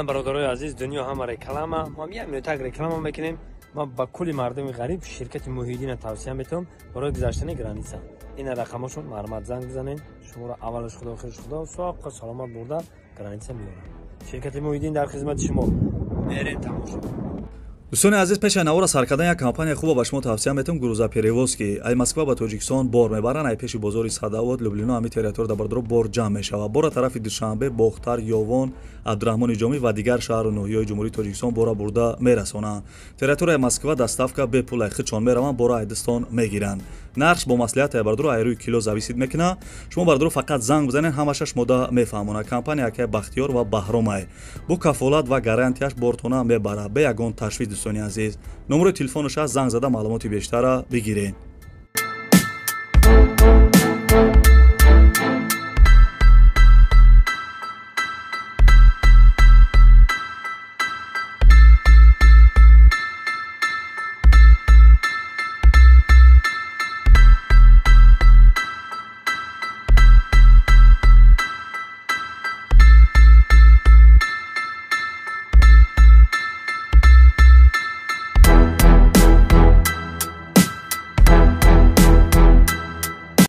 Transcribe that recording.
بله برادرای عزیز، دنیا همه رکلامه. ما یک نوتک رکلام میکنیم. ما با کلی مردم غریب شرکت موحدین توصیه میتونم برای گذشتن گرانیسا. این رقمشون مرمت زنگ بزنین. شما را اولش خدا خیرش خدا و ساق سلامت برده گرانیسا میارن. شرکت موحدین در خدمت شما. برین تماشا. دوستان عزیز، پیش نوار سر کردن یک کمپانی خوب با شما توصیه میتونم. گروزا پیروسکی ای مسکو با تاجیکستان بار میبرن. ای پیش بازار صداوت لوبلینا همی تریتور در بردرو بار جمع میشوه. بار طرف دوشنبه باختر یوان عبدالرحمن جامی و دیگر شهر و ناحیه‌های جمهوری تاجیکستان بارا برده میرسونن. تریتور مسکو دستافکا به پول خچون میروان بارا ایدستان میگیرن. نقش با مصلحت بردرو ای روی کیلو زویسید میکنه. شما بردرو فقط زنگ بزنین همشش مده میفهمونه. کمپانی که بختیار و بهرام ای بو کفالت و گارانتیش بورتونه میبره. به یگان تشویق دوستان عزیز، نمره تلفنش از زنگ زده معلومات بیشتر بگیرین.